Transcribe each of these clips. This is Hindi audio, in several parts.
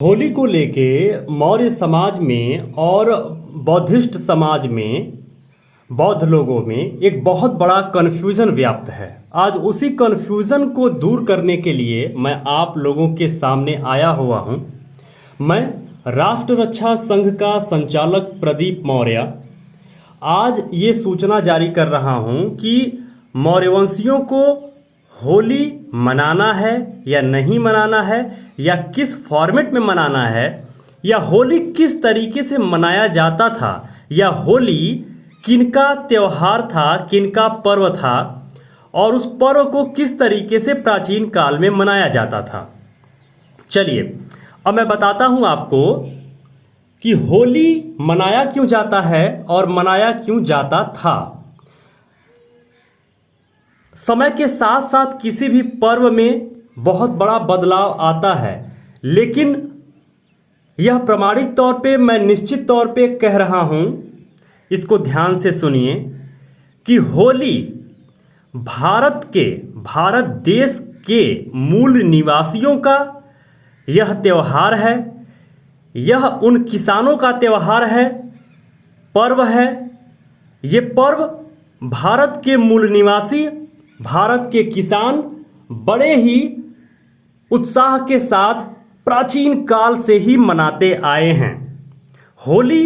होली को लेके मौर्य समाज में और बौद्धिस्ट समाज में बौद्ध लोगों में एक बहुत बड़ा कन्फ्यूज़न व्याप्त है। आज उसी कन्फ्यूज़न को दूर करने के लिए मैं आप लोगों के सामने आया हुआ हूँ। मैं राष्ट्र रक्षा संघ का संचालक प्रदीप मौर्य आज ये सूचना जारी कर रहा हूँ कि मौर्यवंशियों को होली मनाना है या नहीं मनाना है, या किस फॉर्मेट में मनाना है, या होली किस तरीके से मनाया जाता था, या होली किनका त्यौहार था, किनका पर्व था, और उस पर्व को किस तरीके से प्राचीन काल में मनाया जाता था। चलिए अब मैं बताता हूँ आपको कि होली मनाया क्यों जाता है और मनाया क्यों जाता था। समय के साथ साथ किसी भी पर्व में बहुत बड़ा बदलाव आता है, लेकिन यह प्रामाणिक तौर पे मैं निश्चित तौर पे कह रहा हूँ, इसको ध्यान से सुनिए, कि होली भारत देश के मूल निवासियों का यह त्यौहार है। यह उन किसानों का त्यौहार है, पर्व है। ये पर्व भारत के मूल निवासी, भारत के किसान बड़े ही उत्साह के साथ प्राचीन काल से ही मनाते आए हैं। होली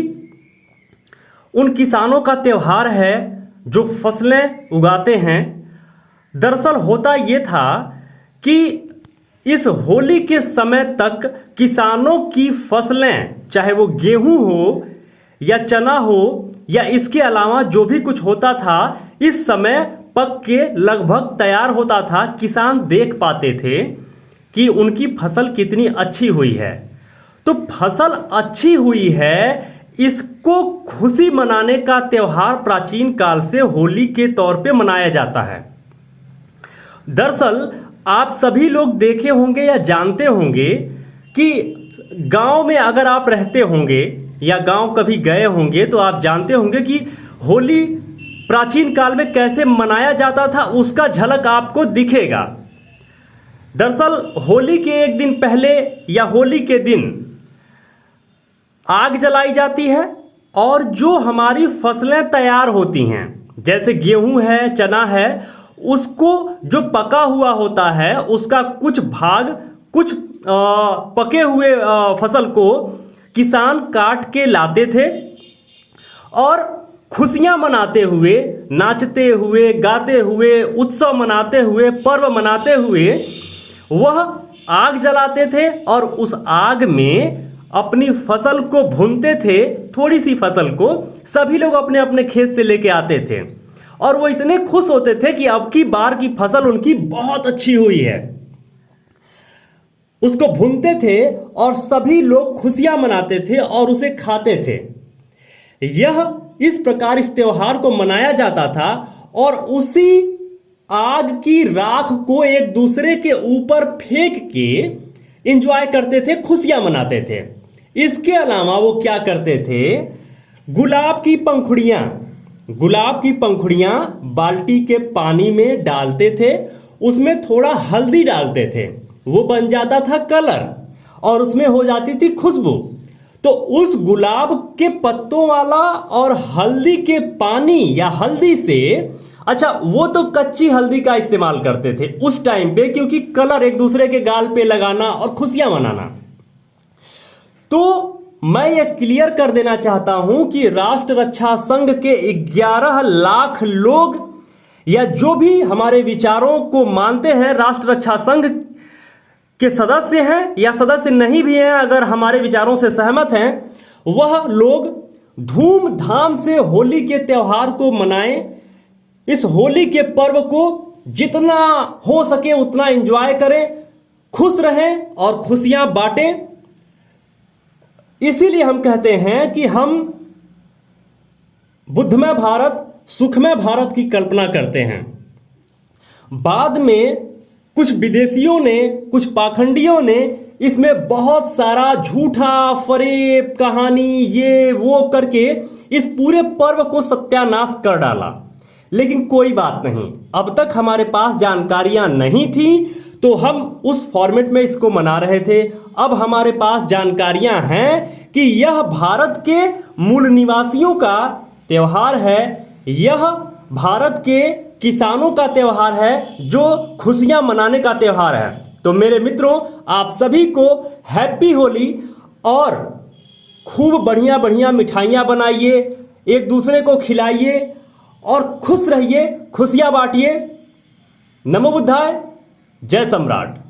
उन किसानों का त्यौहार है जो फसलें उगाते हैं। दरअसल होता ये था कि इस होली के समय तक किसानों की फसलें, चाहे वो गेहूं हो या चना हो या इसके अलावा जो भी कुछ होता था, इस समय पक के लगभग तैयार होता था। किसान देख पाते थे कि उनकी फसल कितनी अच्छी हुई है। तो फसल अच्छी हुई है, इसको खुशी मनाने का त्यौहार प्राचीन काल से होली के तौर पे मनाया जाता है। दरअसल आप सभी लोग देखे होंगे या जानते होंगे कि गांव में अगर आप रहते होंगे या गांव कभी गए होंगे तो आप जानते होंगे कि होली प्राचीन काल में कैसे मनाया जाता था, उसका झलक आपको दिखेगा। दरअसल होली के एक दिन पहले या होली के दिन आग जलाई जाती है, और जो हमारी फसलें तैयार होती हैं, जैसे गेहूं है, चना है, उसको जो पका हुआ होता है उसका कुछ भाग, कुछ पके हुए फसल को किसान काट के लाते थे और खुशियां मनाते हुए, नाचते हुए, गाते हुए, उत्सव मनाते हुए, पर्व मनाते हुए वह आग जलाते थे और उस आग में अपनी फसल को भूनते थे। थोड़ी सी फसल को सभी लोग अपने अपने खेत से लेके आते थे और वो इतने खुश होते थे कि अब की बार की फसल उनकी बहुत अच्छी हुई है। उसको भूनते थे और सभी लोग खुशियां मनाते थे और उसे खाते थे। यह इस प्रकार इस त्योहार को मनाया जाता था और उसी आग की राख को एक दूसरे के ऊपर फेंक के एंजॉय करते थे, खुशियां मनाते थे। इसके अलावा वो क्या करते थे, गुलाब की पंखुड़ियां बाल्टी के पानी में डालते थे, उसमें थोड़ा हल्दी डालते थे, वो बन जाता था कलर और उसमें हो जाती थी खुशबू। तो उस गुलाब के पत्तों वाला और हल्दी के पानी या हल्दी से, अच्छा वो तो कच्ची हल्दी का इस्तेमाल करते थे उस टाइम पे, क्योंकि कलर एक दूसरे के गाल पे लगाना और खुशियां मनाना। तो मैं ये क्लियर कर देना चाहता हूं कि राष्ट्र रक्षा संघ के 11 लाख लोग या जो भी हमारे विचारों को मानते हैं, राष्ट्र रक्षा संघ के सदस्य हैं या सदस्य नहीं भी हैं, अगर हमारे विचारों से सहमत हैं, वह लोग धूमधाम से होली के त्यौहार को मनाएं। इस होली के पर्व को जितना हो सके उतना एंजॉय करें, खुश रहें और खुशियां बांटें। इसीलिए हम कहते हैं कि हम बुद्धमय भारत, सुखमय भारत की कल्पना करते हैं। बाद में कुछ विदेशियों ने, कुछ पाखंडियों ने इसमें बहुत सारा झूठा फरेब कहानी ये वो करके इस पूरे पर्व को सत्यानाश कर डाला। लेकिन कोई बात नहीं, अब तक हमारे पास जानकारियां नहीं थी तो हम उस फॉर्मेट में इसको मना रहे थे। अब हमारे पास जानकारियां हैं कि यह भारत के मूल निवासियों का त्यौहार है, यह भारत के किसानों का त्यौहार है, जो खुशियां मनाने का त्यौहार है। तो मेरे मित्रों, आप सभी को हैप्पी होली, और खूब बढ़िया बढ़िया मिठाइयाँ बनाइए, एक दूसरे को खिलाइए और खुश रहिए, खुशियाँ बांटिए। नमो बुद्धाय, जय सम्राट।